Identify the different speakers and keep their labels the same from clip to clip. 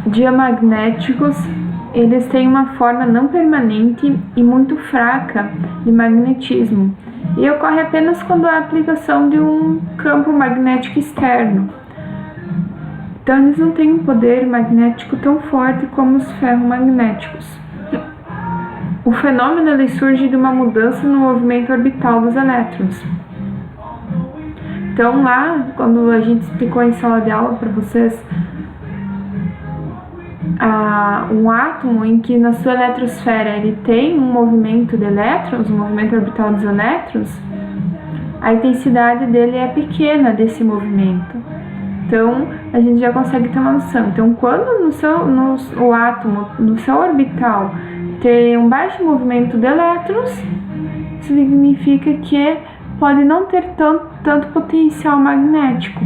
Speaker 1: diamagnéticos, eles têm uma forma não permanente e muito fraca de magnetismo, e ocorre apenas quando há aplicação de um campo magnético externo. Então eles não têm um poder magnético tão forte como os ferromagnéticos. O fenômeno ele surge de uma mudança no movimento orbital dos elétrons. Então lá, quando a gente explicou em sala de aula para vocês um átomo em que na sua eletrosfera ele tem um movimento de elétrons, um movimento orbital dos elétrons, a intensidade dele é pequena desse movimento. Então a gente já consegue ter uma noção. Então quando o átomo no seu orbital tem um baixo movimento de elétrons, significa que pode não ter tanto potencial magnético.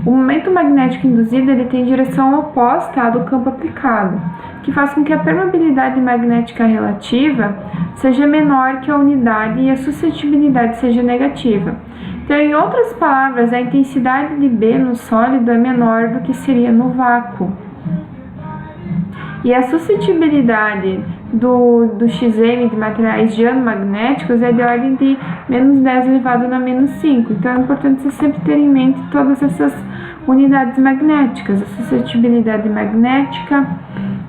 Speaker 1: O momento magnético induzido ele tem direção oposta à do campo aplicado, que faz com que a permeabilidade magnética relativa seja menor que a unidade e a suscetibilidade seja negativa. Então, em outras palavras, a intensidade de B no sólido é menor do que seria no vácuo. E a suscetibilidade do XM de materiais diamagnéticos é de ordem de menos 10 elevado na menos 5. Então é importante você sempre ter em mente todas essas unidades magnéticas: a suscetibilidade magnética,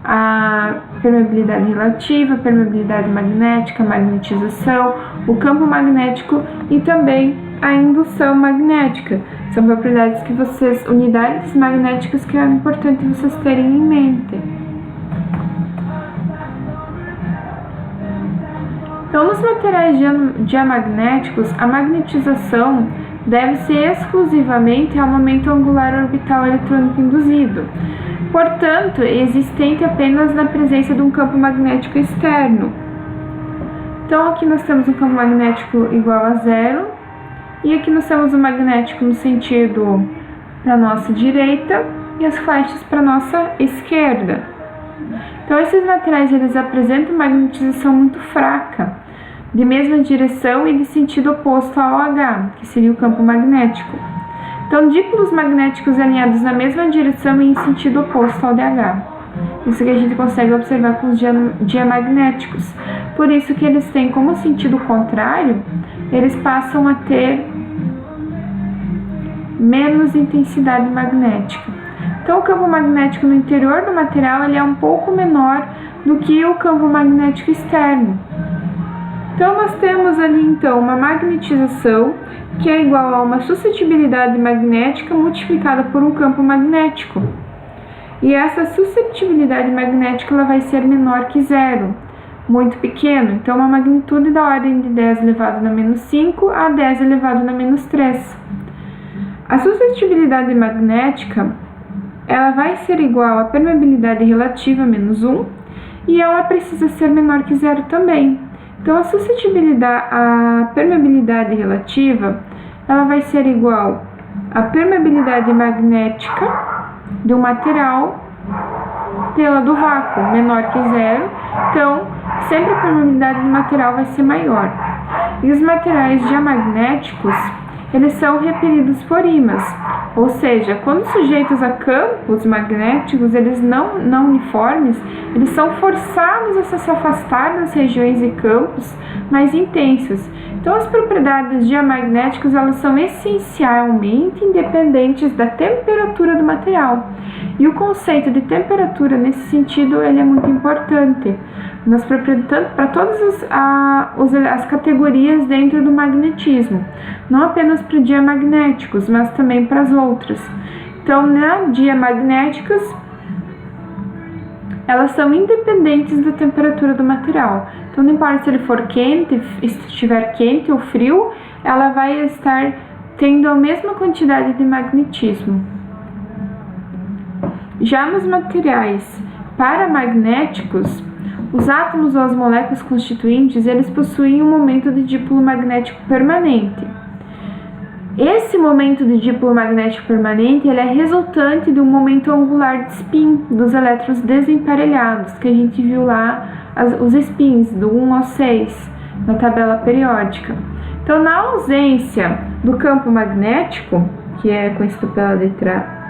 Speaker 1: a permeabilidade relativa, a permeabilidade magnética, a magnetização, o campo magnético e também a indução magnética. São propriedades que unidades magnéticas que é importante vocês terem em mente. Então, nos materiais diamagnéticos, a magnetização deve-se exclusivamente ao momento angular orbital eletrônico induzido. Portanto, é existente apenas na presença de um campo magnético externo. Então, aqui nós temos um campo magnético igual a zero, e aqui nós temos o magnético no sentido para a nossa direita e as flechas para a nossa esquerda. Então, esses materiais eles apresentam magnetização muito fraca, de mesma direção e de sentido oposto ao H, que seria o campo magnético. Então, dípolos magnéticos alinhados na mesma direção e em sentido oposto ao DH. Isso que a gente consegue observar com os diamagnéticos. Por isso que eles têm como sentido contrário, eles passam a ter menos intensidade magnética. Então, o campo magnético no interior do material ele é um pouco menor do que o campo magnético externo. Então, nós temos ali, então, uma magnetização que é igual a uma suscetibilidade magnética multiplicada por um campo magnético. E essa suscetibilidade magnética ela vai ser menor que zero, muito pequeno. Então, uma magnitude da ordem de 10 elevado na menos 5 a 10 elevado na menos 3. A suscetibilidade magnética ela vai ser igual à permeabilidade relativa menos 1 e ela precisa ser menor que zero também. Então, a permeabilidade relativa, ela vai ser igual à permeabilidade magnética de um material pela do vácuo, menor que zero. Então, sempre a permeabilidade do material vai ser maior. E os materiais diamagnéticos, eles são repelidos por ímãs, ou seja, quando sujeitos a campos magnéticos, eles não uniformes, eles são forçados a se afastar das regiões e campos mais intensos. Então, as propriedades diamagnéticas, elas são essencialmente independentes da temperatura do material. E o conceito de temperatura, nesse sentido, ele é muito importante para todas as categorias dentro do magnetismo, não apenas para diamagnéticos, mas também para as outras. Então, diamagnéticas, elas são independentes da temperatura do material. Então, não importa se ele for quente, estiver quente ou frio, ela vai estar tendo a mesma quantidade de magnetismo. Já nos materiais paramagnéticos, os átomos ou as moléculas constituintes, eles possuem um momento de dipolo magnético permanente. Esse momento de dipolo magnético permanente ele é resultante de um momento angular de spin dos elétrons desemparelhados, que a gente viu lá os spins do 1 ao 6 na tabela periódica. Então, na ausência do campo magnético, que é conhecido pela letra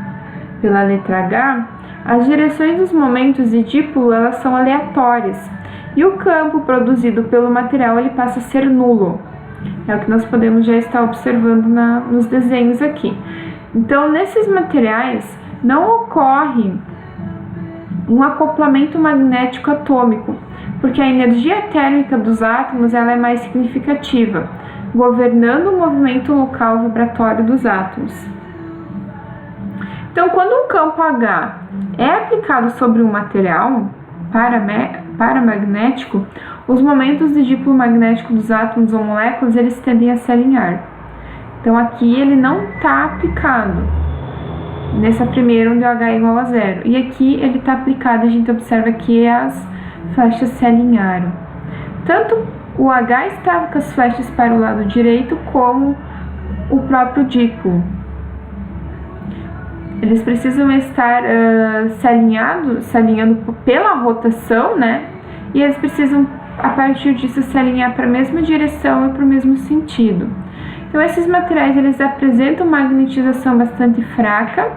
Speaker 1: pela letra H, as direções dos momentos de dipolo elas são aleatórias e o campo produzido pelo material ele passa a ser nulo. É o que nós podemos já estar observando nos desenhos aqui. Então, nesses materiais não ocorre um acoplamento magnético atômico, porque a energia térmica dos átomos ela é mais significativa, governando o movimento local vibratório dos átomos. Então, quando um campo H é aplicado sobre um material paramagnético, os momentos de dipolo magnético dos átomos ou moléculas eles tendem a se alinhar. Então, aqui ele não está aplicado nessa primeira onde o H é igual a 0. E aqui ele está aplicado, a gente observa que as flechas se alinharam. Tanto o H está com as flechas para o lado direito, como o próprio dipolo. Eles precisam estar se alinhando pela rotação, né? E eles precisam, a partir disso, se alinhar para a mesma direção e para o mesmo sentido. Então, esses materiais eles apresentam magnetização bastante fraca,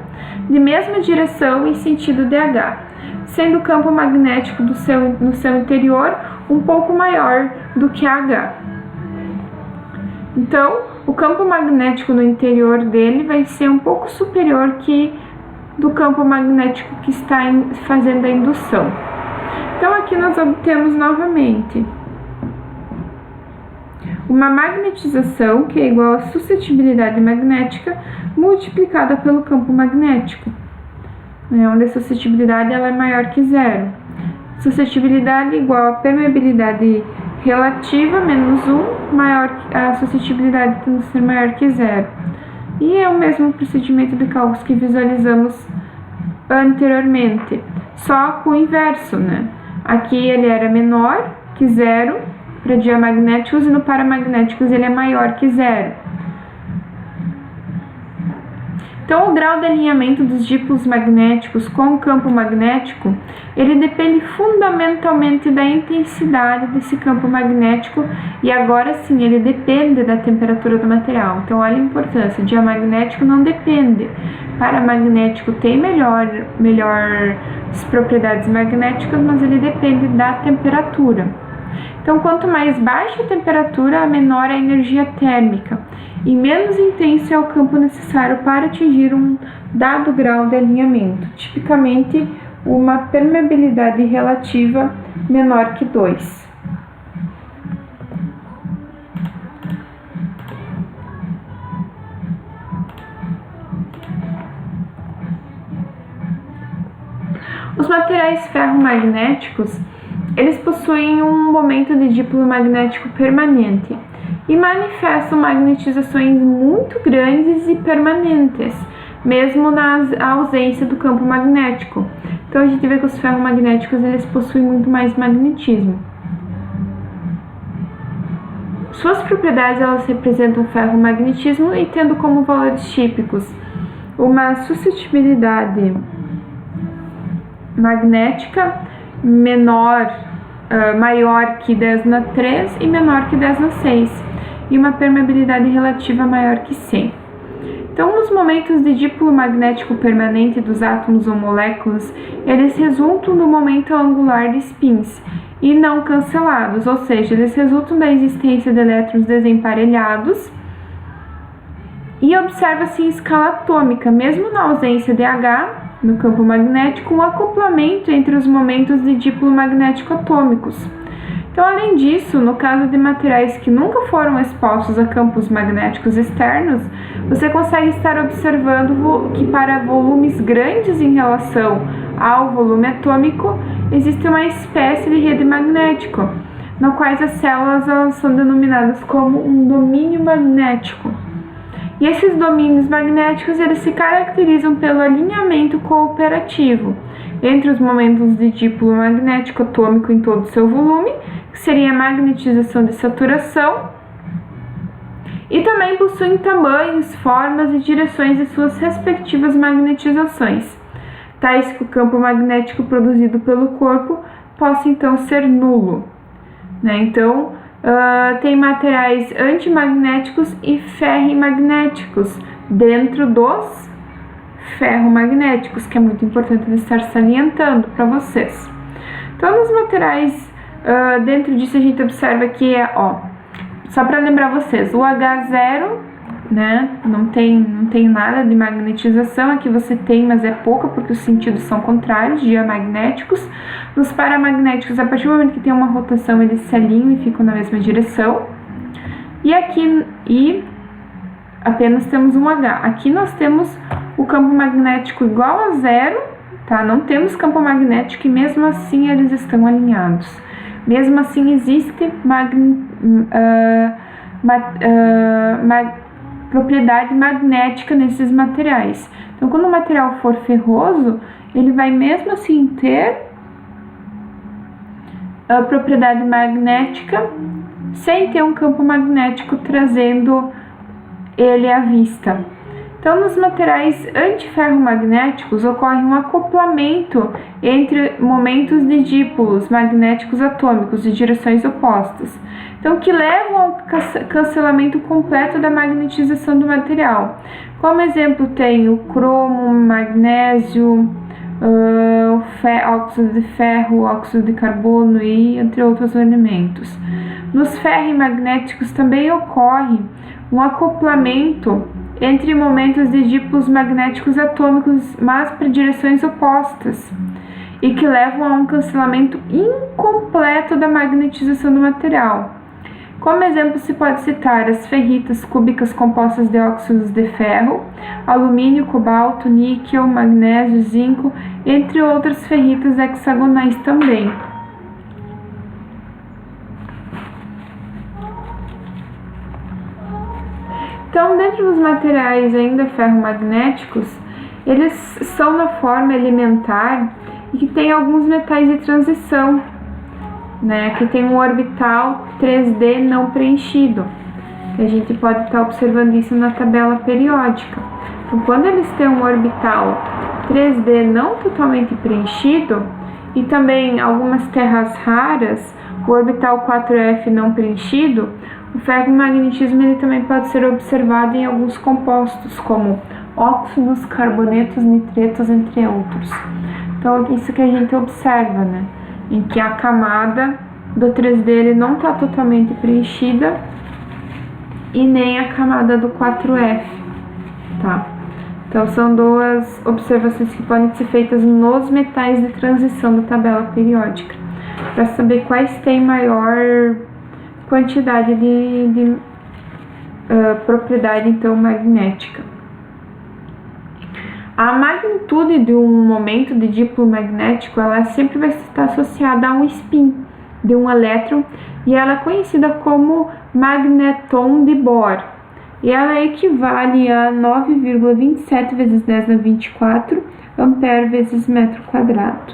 Speaker 1: de mesma direção e sentido de H, sendo o campo magnético no seu interior um pouco maior do que H. Então, o campo magnético no interior dele vai ser um pouco superior que do campo magnético que está fazendo a indução. Então, aqui nós obtemos novamente uma magnetização que é igual a suscetibilidade magnética multiplicada pelo campo magnético, onde a suscetibilidade ela é maior que 0. Suscetibilidade igual a permeabilidade relativa menos 1, a suscetibilidade tendo que ser maior que 0. E é o mesmo procedimento de cálculos que visualizamos anteriormente, só com o inverso, né? Aqui ele era menor que 0 para diamagnéticos e no paramagnéticos ele é maior que 0. Então, o grau de alinhamento dos dipolos magnéticos com o campo magnético, ele depende fundamentalmente da intensidade desse campo magnético e agora sim, ele depende da temperatura do material. Então, olha a importância, diamagnético não depende, paramagnético tem melhores propriedades magnéticas, mas ele depende da temperatura. Então, quanto mais baixa a temperatura, menor a energia térmica e menos intenso é o campo necessário para atingir um dado grau de alinhamento, tipicamente uma permeabilidade relativa menor que 2. Os materiais ferromagnéticos eles possuem um momento de dipolo magnético permanente e manifestam magnetizações muito grandes e permanentes, mesmo na ausência do campo magnético. Então a gente vê que os ferromagnéticos eles possuem muito mais magnetismo. Suas propriedades elas representam o ferromagnetismo e tendo como valores típicos uma suscetibilidade magnética maior que 10⁻³ e menor que 10⁻⁶, e uma permeabilidade relativa maior que 100. Então, os momentos de dipolo magnético permanente dos átomos ou moléculas, eles resultam do momento angular de spins e não cancelados, ou seja, eles resultam da existência de elétrons desemparelhados e observa-se em escala atômica, mesmo na ausência de H, no campo magnético, um acoplamento entre os momentos de dipolo magnético atômicos. Então, além disso, no caso de materiais que nunca foram expostos a campos magnéticos externos, você consegue estar observando que para volumes grandes em relação ao volume atômico, existe uma espécie de rede magnética, na qual as células elas são denominadas como um domínio magnético. E esses domínios magnéticos eles se caracterizam pelo alinhamento cooperativo entre os momentos de dipolo magnético atômico em todo o seu volume, que seria a magnetização de saturação, e também possuem tamanhos, formas e direções de suas respectivas magnetizações, tais que o campo magnético produzido pelo corpo possa então ser nulo, né? Então, tem materiais antimagnéticos e ferrimagnéticos dentro dos ferromagnéticos, que é muito importante estar salientando para vocês. Então, nos materiais, dentro disso a gente observa que só para lembrar vocês, o H0, né, não tem nada de magnetização, aqui você tem, mas é pouca, porque os sentidos são contrários, diamagnéticos. Nos paramagnéticos, a partir do momento que tem uma rotação, eles se alinham e ficam na mesma direção. E aqui, apenas temos um H. Aqui nós temos o campo magnético igual a zero, tá? Não temos campo magnético e mesmo assim eles estão alinhados. Mesmo assim existe propriedade magnética nesses materiais. Então, quando o material for ferroso, ele vai mesmo assim ter a propriedade magnética sem ter um campo magnético trazendo ele à vista. Então, nos materiais antiferromagnéticos ocorre um acoplamento entre momentos de dípolos magnéticos atômicos de direções opostas, então que levam ao cancelamento completo da magnetização do material. Como exemplo tem o cromo, magnésio, óxido de ferro, óxido de carbono e entre outros elementos. Nos ferrimagnéticos também ocorre um acoplamento entre momentos de dípolos magnéticos atômicos, mas para direções opostas, e que levam a um cancelamento incompleto da magnetização do material. Como exemplo, se pode citar as ferritas cúbicas compostas de óxidos de ferro, alumínio, cobalto, níquel, magnésio, zinco, entre outras ferritas hexagonais também. Então, dentro dos materiais ainda ferromagnéticos, eles são na forma elementar e que tem alguns metais de transição, né? Que tem um orbital 3D não preenchido. A gente pode estar observando isso na tabela periódica. Então, quando eles têm um orbital 3D não totalmente preenchido e também algumas terras raras, o orbital 4F não preenchido, o ferromagnetismo ele também pode ser observado em alguns compostos, como óxidos, carbonetos, nitretos, entre outros. Então, isso que a gente observa, né? Em que a camada do 3D ele não está totalmente preenchida e nem a camada do 4F, tá? Então, são duas observações que podem ser feitas nos metais de transição da tabela periódica, para saber quais têm maior quantidade de propriedade, então, magnética. A magnitude de um momento de dípolo magnético, ela sempre vai estar associada a um spin de um elétron, e ela é conhecida como magneton de Bohr, e ela equivale a 9,27 vezes 10 na 24 ampere vezes metro quadrado.